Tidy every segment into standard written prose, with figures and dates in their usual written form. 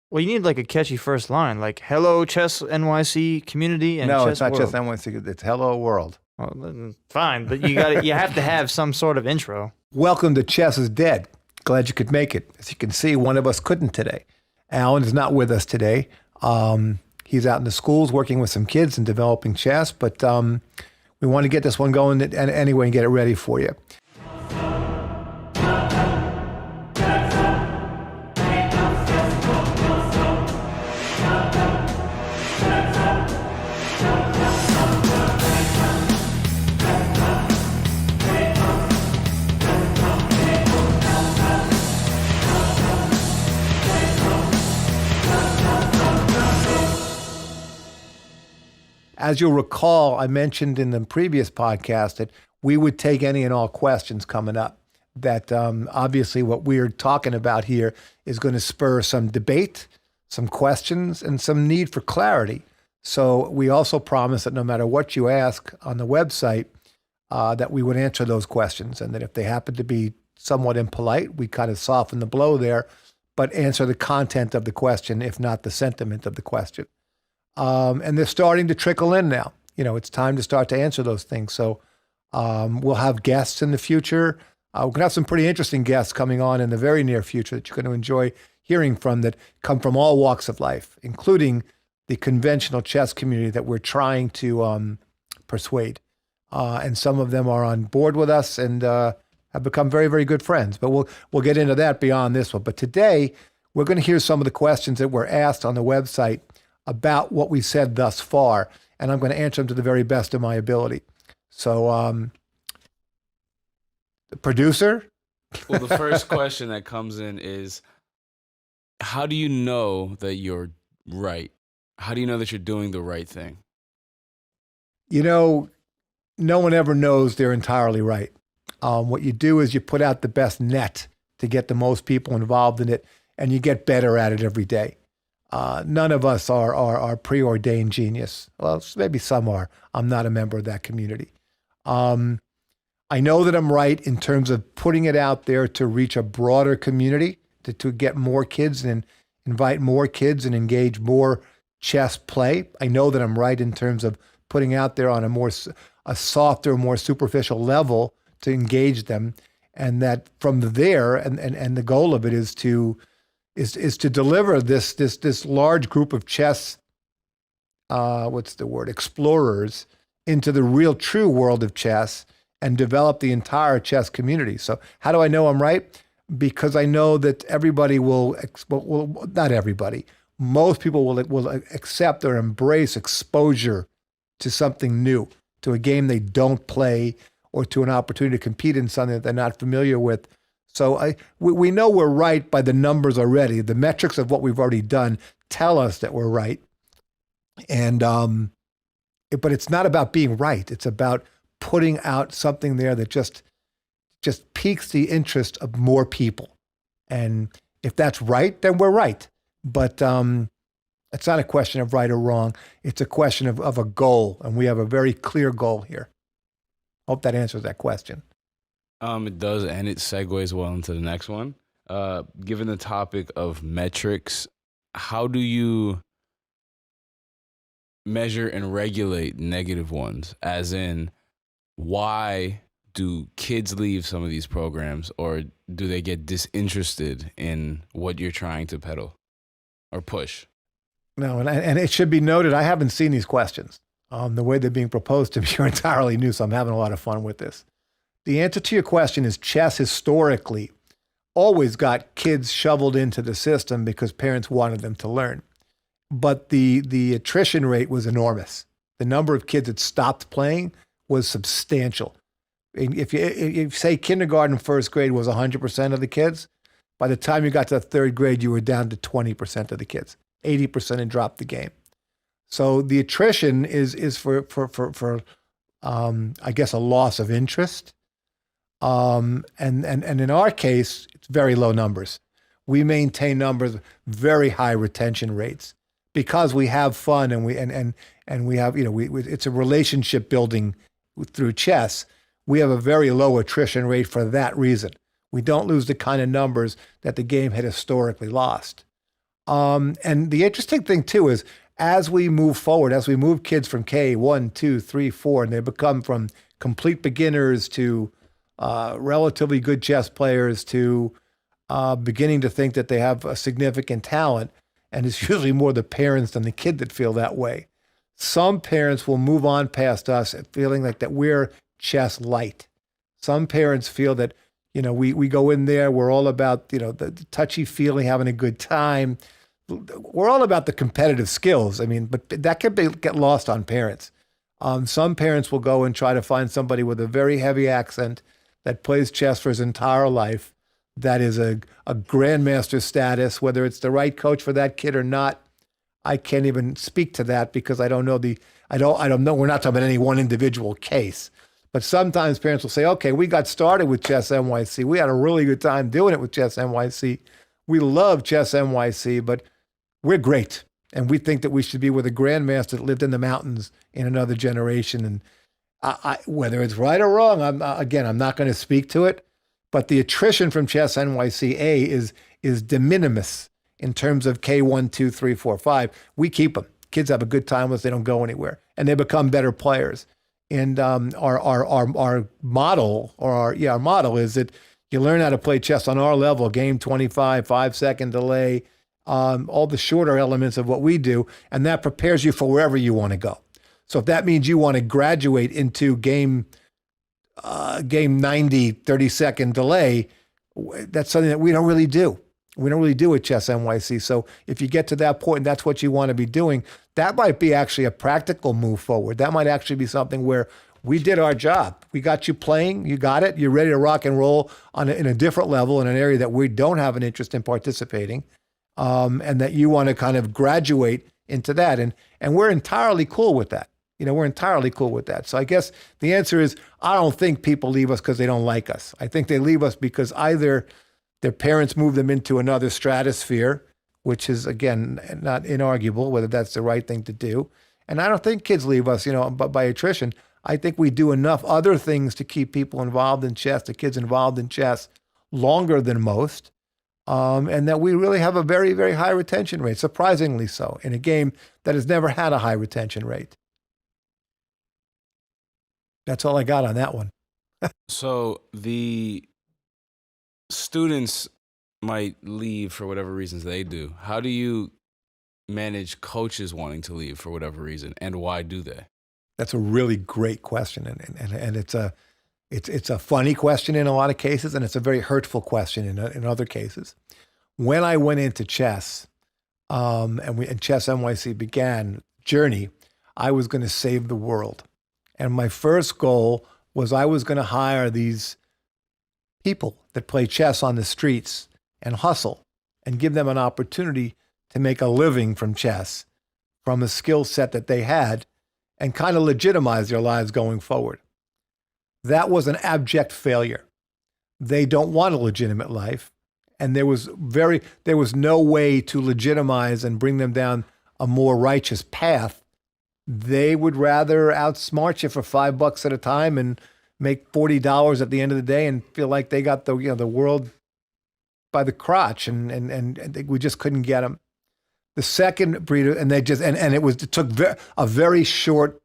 Well, you need like a catchy first line, like "Hello, Chess NYC community and No, it's Chess not just World." NYC. It's Hello World. Well, then fine, but you have to have some sort of intro. Welcome to Chess is Dead. Glad you could make it. As you can see, one of us couldn't today. Alan is not with us today. He's out in the schools working with some kids and developing chess, but we want to get this one going anyway and get it ready for you. As you'll recall, I mentioned in the previous podcast that we would take any and all questions coming up. That obviously what we're talking about here is going to spur some debate, some questions, and some need for clarity. So we also promise that no matter what you ask on the website, that we would answer those questions. And that if they happen to be somewhat impolite, we kind of soften the blow there, but answer the content of the question, if not the sentiment of the question. And they're starting to trickle in now. You know, it's time to start to answer those things. So we'll have guests in the future. We're going to have some pretty interesting guests coming on in the very near future that you're going to enjoy hearing from, that come from all walks of life, including the conventional chess community that we're trying to persuade. And some of them are on board with us and have become very, very good friends. But we'll get into that beyond this one. But today, we're going to hear some of the questions that were asked on the website about what we said thus far, and I'm going to answer them to the very best of my ability. So, the producer? Well, the first question that comes in is, how do you know that you're right? How do you know that you're doing the right thing? You know, no one ever knows they're entirely right. What you do is you put out the best net to get the most people involved in it, and you get better at it every day. None of us are preordained genius. Well, maybe some are. I'm not a member of that community. I know that I'm right in terms of putting it out there to reach a broader community, to get more kids and invite more kids and engage more chess play. I know that I'm right in terms of putting out there on a softer, more superficial level to engage them. And that from there, and the goal of it is to deliver this large group of chess, explorers into the real true world of chess and develop the entire chess community. So how do I know I'm right? Because I know that everybody well, not everybody, most people will accept or embrace exposure to something new, to a game they don't play, or to an opportunity to compete in something that they're not familiar with. So we know we're right by the numbers already. The metrics of what we've already done tell us that we're right. And but it's not about being right. It's about putting out something there that just piques the interest of more people. And if that's right, then we're right. But it's not a question of right or wrong. It's a question of a goal. And we have a very clear goal here. Hope that answers that question. It does, and it segues well into the next one. Given the topic of metrics, how do you measure and regulate negative ones? As in, why do kids leave some of these programs, or do they get disinterested in what you're trying to peddle or push? No, and it should be noted, I haven't seen these questions. The way they're being proposed to me are entirely new, so I'm having a lot of fun with this. The answer to your question is chess historically always got kids shoveled into the system because parents wanted them to learn. But the attrition rate was enormous. The number of kids that stopped playing was substantial. If you say kindergarten, first grade was 100% of the kids, by the time you got to the third grade, you were down to 20% of the kids. 80% had dropped the game. So the attrition is for I guess a loss of interest. And in our case, it's very low numbers. We maintain numbers, very high retention rates, because we have fun and we have, it's a relationship building through chess. We have a very low attrition rate for that reason. We don't lose the kind of numbers that the game had historically lost. And the interesting thing too is as we move forward, as we move kids from K1, 2, 3, 4, and they become from complete beginners to relatively good chess players to beginning to think that they have a significant talent, and it's usually more the parents than the kid that feel that way. Some parents will move on past us feeling like that we're chess light. Some parents feel that, we go in there, we're all about, the touchy feeling, having a good time. We're all about the competitive skills. But that can get lost on parents. Some parents will go and try to find somebody with a very heavy accent that plays chess for his entire life, that is a grandmaster status. Whether it's the right coach for that kid or not, I can't even speak to that because I don't know. I don't know. We're not talking about any one individual case. But sometimes parents will say, okay, we got started with Chess NYC. We had a really good time doing it with Chess NYC. We love Chess NYC, but we're great. And we think that we should be with a grandmaster that lived in the mountains in another generation. And whether it's right or wrong, I'm not going to speak to it. But the attrition from Chess NYC-A is de minimis in terms of K1, 2, 3, 4, 5. We keep them. Kids have a good time with us. They don't go anywhere. And they become better players. And our model, our model is that you learn how to play chess on our level, game 25, 5-second delay, all the shorter elements of what we do, and that prepares you for wherever you want to go. So if that means you want to graduate into game 90, 30-second delay, that's something that we don't really do. We don't really do at Chess NYC. So if you get to that point and that's what you want to be doing, that might be actually a practical move forward. That might actually be something where we did our job. We got you playing. You got it. You're ready to rock and roll in a different level in an area that we don't have an interest in participating, and that you want to kind of graduate into that. And we're entirely cool with that. We're entirely cool with that. So I guess the answer is I don't think people leave us because they don't like us. I think they leave us because either their parents move them into another stratosphere, which is, again, not inarguable, whether that's the right thing to do. And I don't think kids leave us, but by attrition. I think we do enough other things to keep people involved in chess, the kids involved in chess, longer than most, and that we really have a very, very high retention rate, surprisingly so, in a game that has never had a high retention rate. That's all I got on that one. So the students might leave for whatever reasons they do. How do you manage coaches wanting to leave for whatever reason, and why do they? That's a really great question, and it's a funny question in a lot of cases, and it's a very hurtful question in other cases. When I went into chess, and Chess NYC began journey, I was going to save the world, and my first goal was I was going to hire these people that play chess on the streets and hustle and give them an opportunity to make a living from chess, from a skill set that they had, and kind of legitimize their lives going forward. That was an abject failure. They don't want a legitimate life, and there was no way to legitimize and bring them down a more righteous path. They would rather outsmart you for $5 at a time and make $40 at the end of the day and feel like they got the world by the crotch, and we just couldn't get them. The second breed, it took a very short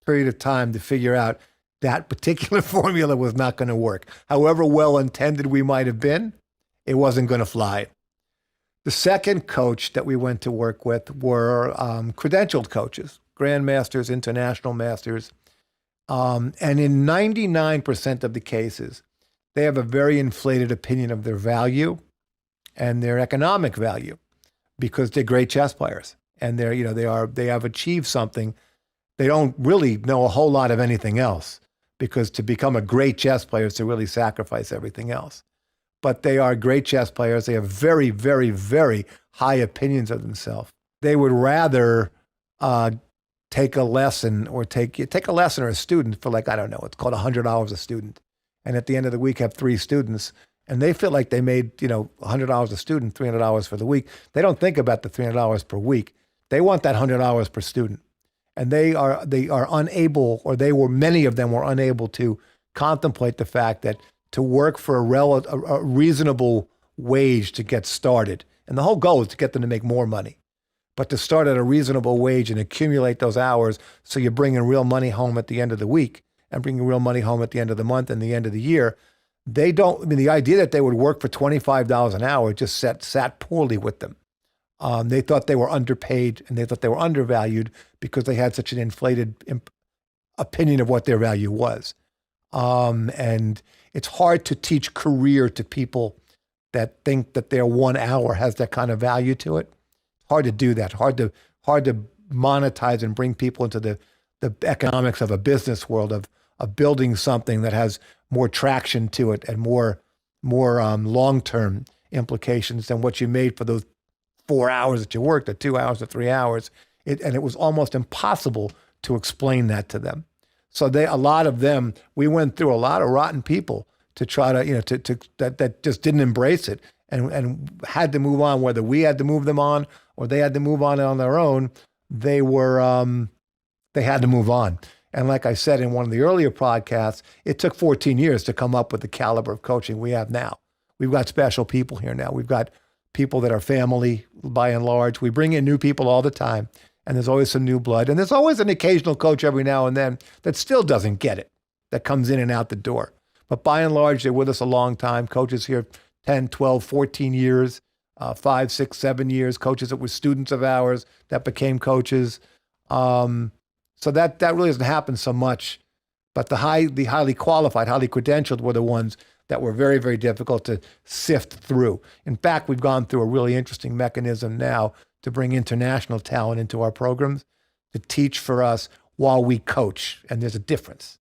period of time to figure out that particular formula was not going to work. However well intended we might have been, it wasn't going to fly. The second coach that we went to work with were credentialed coaches, grandmasters, international masters. And in 99% of the cases, they have a very inflated opinion of their value and their economic value because they're great chess players and they have achieved something. They don't really know a whole lot of anything else because to become a great chess player is to really sacrifice everything else. But they are great chess players. They have very, very, very high opinions of themselves. They would rather take a lesson or a student for it's called 100 hours a student. And at the end of the week have 3 students and they feel like they made, $100 a student, $300 for the week. They don't think about the $300 per week. They want that $100 per student. And they are unable, or many of them were unable to contemplate the fact that to work for a reasonable wage to get started And the whole goal is to get them to make more money, but to start at a reasonable wage and accumulate those hours so you're bringing real money home at the end of the week and bringing real money home at the end of the month and the end of the year. They don't, I mean, the idea that they would work for $25 an hour just sat poorly with them. They thought they were underpaid and they thought they were undervalued because they had such an inflated opinion of what their value was. And it's hard to teach career to people that think that their 1 hour has that kind of value to it. Hard to do that. Hard to monetize and bring people into the economics of a business world of building something that has more traction to it and more long-term implications than what you made for those 4 hours that you worked, or 2 hours or 3 hours. And it was almost impossible to explain that to them. So a lot of them, we went through a lot of rotten people to try to, that just didn't embrace it and had to move on, whether we had to move them on or they had to move on their own. They had to move on. And like I said in one of the earlier podcasts, it took 14 years to come up with the caliber of coaching we have now. We've got special people here now. We've got people that are family by and large. We bring in new people all the time, and there's always some new blood. And there's always an occasional coach every now and then that still doesn't get it, that comes in and out the door. But by and large, they're with us a long time. Coaches here 10, 12, 14 years, 5, 6, 7 years. Coaches that were students of ours that became coaches. So that really doesn't happen so much. But the highly qualified, highly credentialed were the ones that were very, very difficult to sift through. In fact, we've gone through a really interesting mechanism now to bring international talent into our programs to teach for us while we coach. And there's a difference.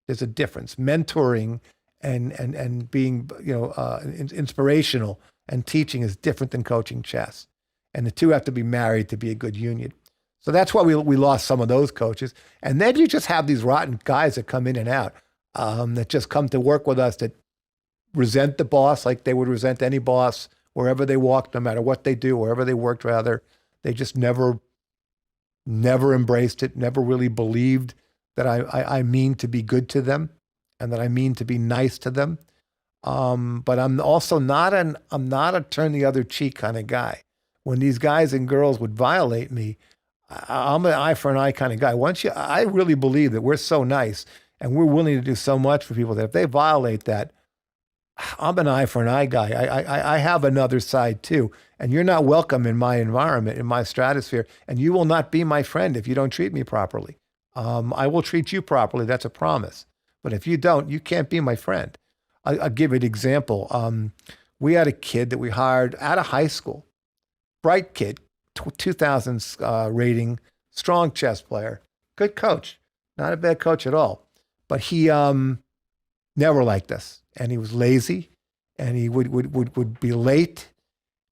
There's a difference. Mentoring and being inspirational and teaching is different than coaching chess. And the two have to be married to be a good union. So that's why we lost some of those coaches. And then you just have these rotten guys that come in and out, that just come to work with us, that resent the boss like they would resent any boss wherever they walked, no matter what they do, wherever they worked, rather. They just never embraced it, never really believed that I mean to be good to them and that I mean to be nice to them. But I'm also not a turn the other cheek kind of guy. When these guys and girls would violate me, I'm an eye for an eye kind of guy. I really believe that we're so nice and we're willing to do so much for people that if they violate that, I'm an eye for an eye guy. I have another side too. And you're not welcome in my environment, in my stratosphere. And you will not be my friend if you don't treat me properly. I will treat you properly. That's a promise. But if you don't, you can't be my friend. I'll give you an example. We had a kid that we hired out of high school, bright kid, 2000s rating, strong chess player, good coach, not a bad coach at all. But he never liked us. And he was lazy, and he would be late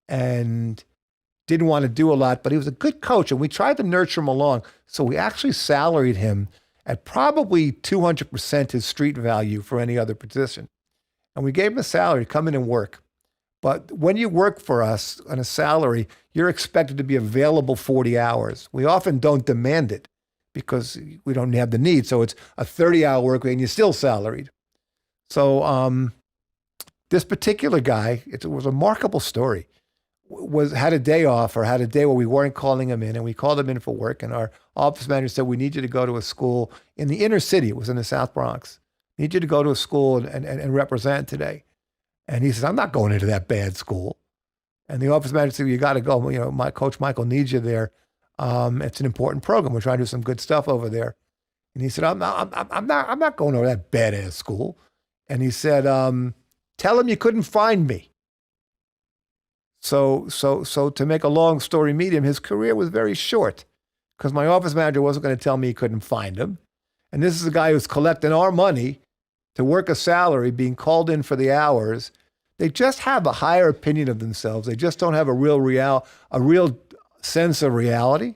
and didn't want to do a lot, but he was a good coach, and we tried to nurture him along. So we actually salaried him at probably 200% his street value for any other position. And we gave him a salary to come in and work. But when you work for us on a salary, you're expected to be available 40 hours. We often don't demand it because we don't have the need. So it's a 30-hour work week and you're still salaried. So this particular guy, it was a remarkable story, had a day off or had a day where we weren't calling him in, and we called him in for work. And our office manager said, we need you to go to a school in the inner city. It was in the South Bronx. Need you to go to a school and represent today. And he says, I'm not going into that bad school. And the office manager said, you got to go. You know, my coach Michael needs you there. It's an important program. We're trying to do some good stuff over there. And he said, I'm not going over that badass school. And he said, tell him you couldn't find me. So to make a long story medium, his career was very short because my office manager wasn't going to tell me he couldn't find him. And this is a guy who's collecting our money to work a salary, being called in for the hours. They just have a higher opinion of themselves. They just don't have a real sense of reality.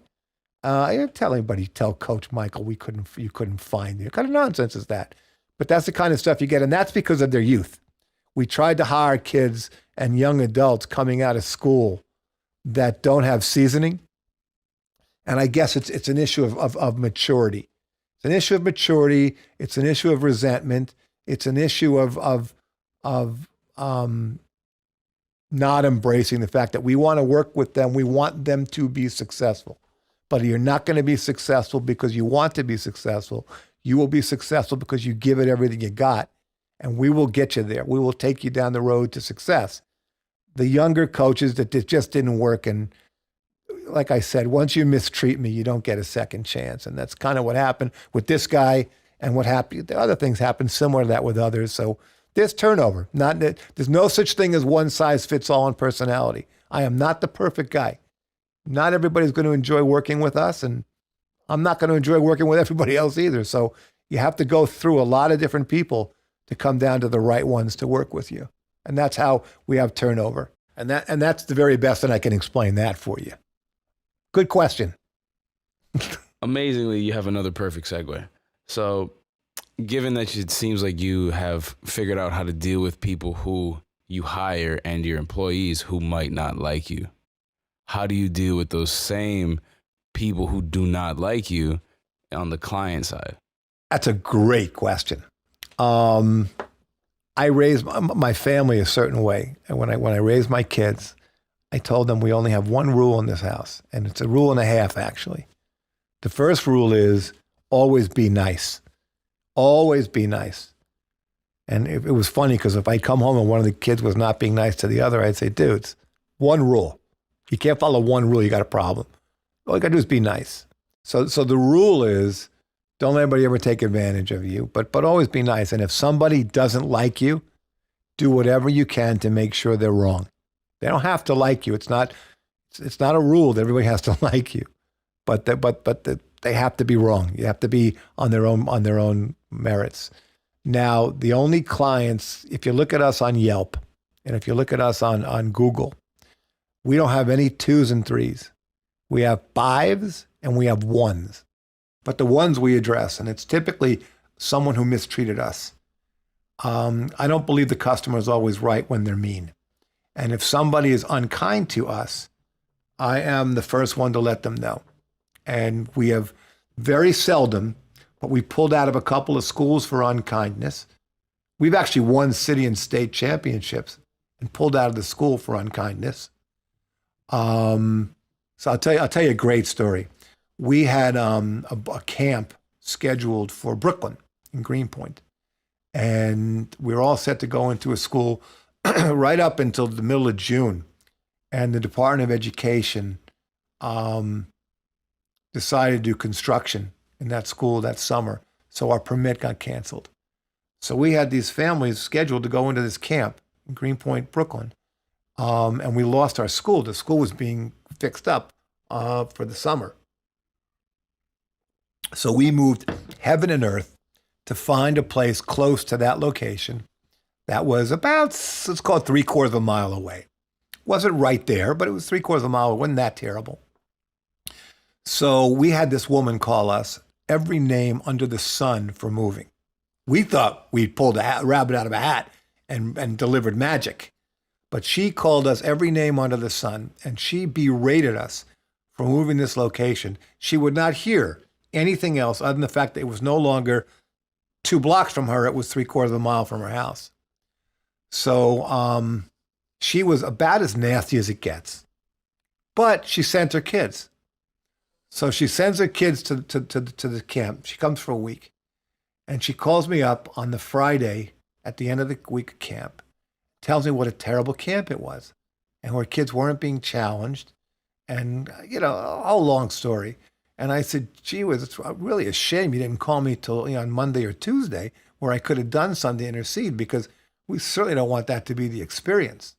I didn't tell anybody, tell Coach Michael, you couldn't find me. What kind of nonsense is that? But that's the kind of stuff you get, and that's because of their youth. We tried to hire kids and young adults coming out of school that don't have seasoning. And I guess it's an issue of maturity. It's an issue of maturity. It's an issue of resentment. It's an issue of not embracing the fact that we want to work with them. We want them to be successful. But you're not going to be successful because you want to be successful. You will be successful because you give it everything you got. And we will get you there. We will take you down the road to success. The younger coaches that it just didn't work. And like I said, once you mistreat me, you don't get a second chance. And that's kind of what happened with this guy, and what happened. The other things happen similar to that with others. So there's turnover. There's no such thing as one size fits all in personality. I am not the perfect guy. Not everybody's going to enjoy working with us, and I'm not going to enjoy working with everybody else either. So you have to go through a lot of different people to come down to the right ones to work with you. And that's how we have turnover. And that's the very best that I can explain that for you. Good question. Amazingly, you have another perfect segue. So given that it seems like you have figured out how to deal with people who you hire and your employees who might not like you, how do you deal with those same people who do not like you on the client side? That's a great question. I raised my family a certain way. And when I raised my kids, I told them we only have one rule in this house. And it's a rule and a half, actually. The first rule is always be nice. Always be nice. And it was funny because if I come home and one of the kids was not being nice to the other, I'd say, dudes, one rule. You can't follow one rule, you got a problem. All you got to do is be nice. So the rule is don't let anybody ever take advantage of you, but always be nice. And if somebody doesn't like you, do whatever you can to make sure they're wrong. They don't have to like you. It's not a rule that everybody has to like you, but they have to be wrong. You have to be on their own merits. Now, the only clients, if you look at us on Yelp, and if you look at us on Google, we don't have any 2s and 3s. We have 5s and we have 1s. But the ones we address, and it's typically someone who mistreated us. I don't believe the customer is always right when they're mean. And if somebody is unkind to us, I am the first one to let them know. And we have very seldom, but we pulled out of a couple of schools for unkindness. We've actually won city and state championships and pulled out of the school for unkindness. So I'll tell you a great story. We had a camp scheduled for Brooklyn in Greenpoint, and we were all set to go into a school right up until the middle of June, and the Department of Education decided to do construction in that school that summer, so our permit got canceled. So we had these families scheduled to go into this camp in Greenpoint, Brooklyn, and we lost our school. The school was being fixed up for the summer. So we moved heaven and earth to find a place close to that location that was about, let's call it 3/4 of a mile away. Wasn't right there, but it was 3/4 of a mile. It wasn't that terrible. So we had this woman call us every name under the sun for moving. We thought we'd pulled a rabbit out of a hat and delivered magic. But she called us every name under the sun, and she berated us for moving this location. She would not hear anything else other than the fact that it was no longer 2 blocks from her. It was 3/4 of a mile from her house. So she was about as nasty as it gets. But she sent her kids. So she sends her kids to the camp. She comes for a week. And she calls me up on the Friday at the end of the week of camp, tells me what a terrible camp it was, and her kids weren't being challenged, and, a whole long story. And I said, gee whiz, it's really a shame you didn't call me till on Monday or Tuesday, where I could have done something to intercede, because we certainly don't want that to be the experience.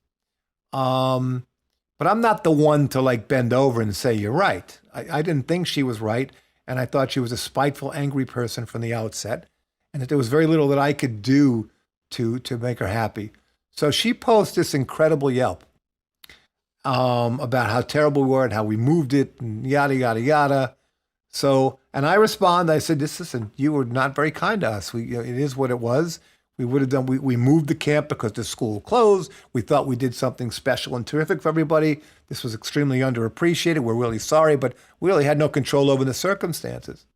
But I'm not the one to bend over and say, you're right. I didn't think she was right, and I thought she was a spiteful, angry person from the outset, and that there was very little that I could do to make her happy. So she posts this incredible Yelp about how terrible we were and how we moved it and yada, yada, yada. So, and I respond, I said, listen, you were not very kind to us. It is what it was. We would have done, we moved the camp because the school closed. We thought we did something special and terrific for everybody. This was extremely underappreciated. We're really sorry, but we really had no control over the circumstances.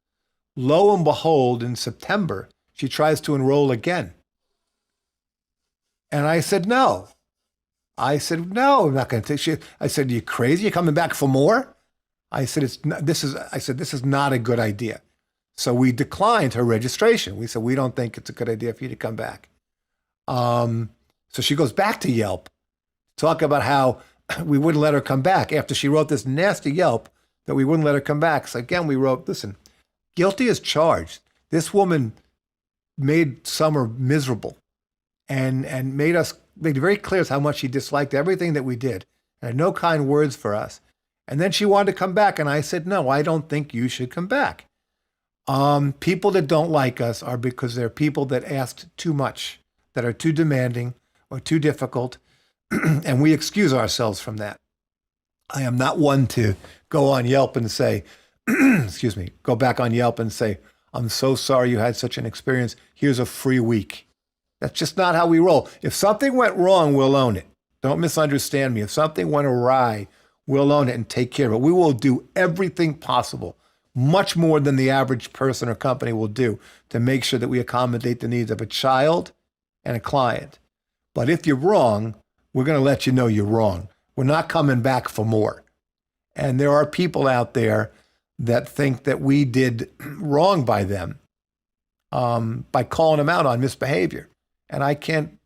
Lo and behold, in September, she tries to enroll again. And I said, no, I said, no, I'm not going to take. I said, are you crazy? You're coming back for more? I said, this is not a good idea. So we declined her registration. We said, we don't think it's a good idea for you to come back. So she goes back to Yelp, talk about how we wouldn't let her come back after she wrote this nasty Yelp that we wouldn't let her come back. So again, we wrote, listen, guilty as charged. This woman made Summer miserable and made it very clear how much she disliked everything that we did and had no kind words for us. And then she wanted to come back. And I said, no, I don't think you should come back. People that don't like us are because they're people that asked too much, that are too demanding or too difficult. And we excuse ourselves from that. I am not one to go on Yelp and say, go back on Yelp and say, I'm so sorry you had such an experience. Here's a free week. That's just not how we roll. If something went wrong, we'll own it. Don't misunderstand me. If something went awry, we'll own it and take care of it. We will do everything possible, much more than the average person or company will do, to make sure that we accommodate the needs of a child and a client. But if you're wrong, we're going to let you know you're wrong. We're not coming back for more. And there are people out there that think that we did wrong by them by calling them out on misbehavior. And I can't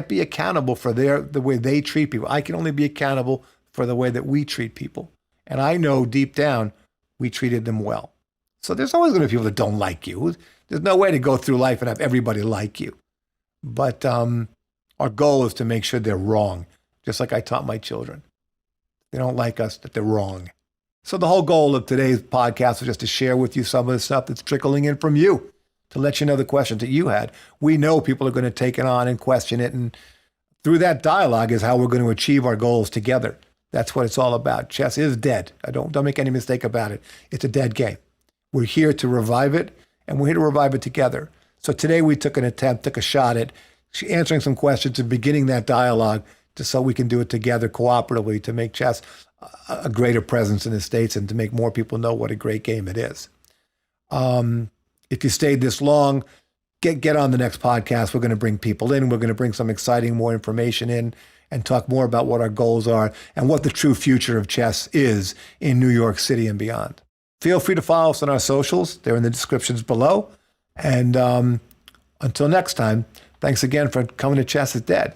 be accountable for the way they treat people. I can only be accountable for the way that we treat people. And I know deep down we treated them well. So there's always going to be people that don't like you. There's no way to go through life and have everybody like you. But our goal is to make sure they're wrong, just like I taught my children. They don't like us, that they're wrong. So the whole goal of today's podcast was just to share with you some of the stuff that's trickling in from you, to let you know the questions that you had. We know people are going to take it on and question it. And through that dialogue is how we're going to achieve our goals together. That's what it's all about. Chess is dead. Don't make any mistake about it. It's a dead game. We're here to revive it, and we're here to revive it together. So today we took a shot at answering some questions and beginning that dialogue just so we can do it together cooperatively to make chess a greater presence in the States and to make more people know what a great game it is. If you stayed this long, get on the next podcast. We're going to bring people in. We're going to bring some exciting more information in and talk more about what our goals are and what the true future of chess is in New York City and beyond. Feel free to follow us on our socials. They're in the descriptions below. And until next time, thanks again for coming to Chess is Dead.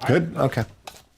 Good? Okay.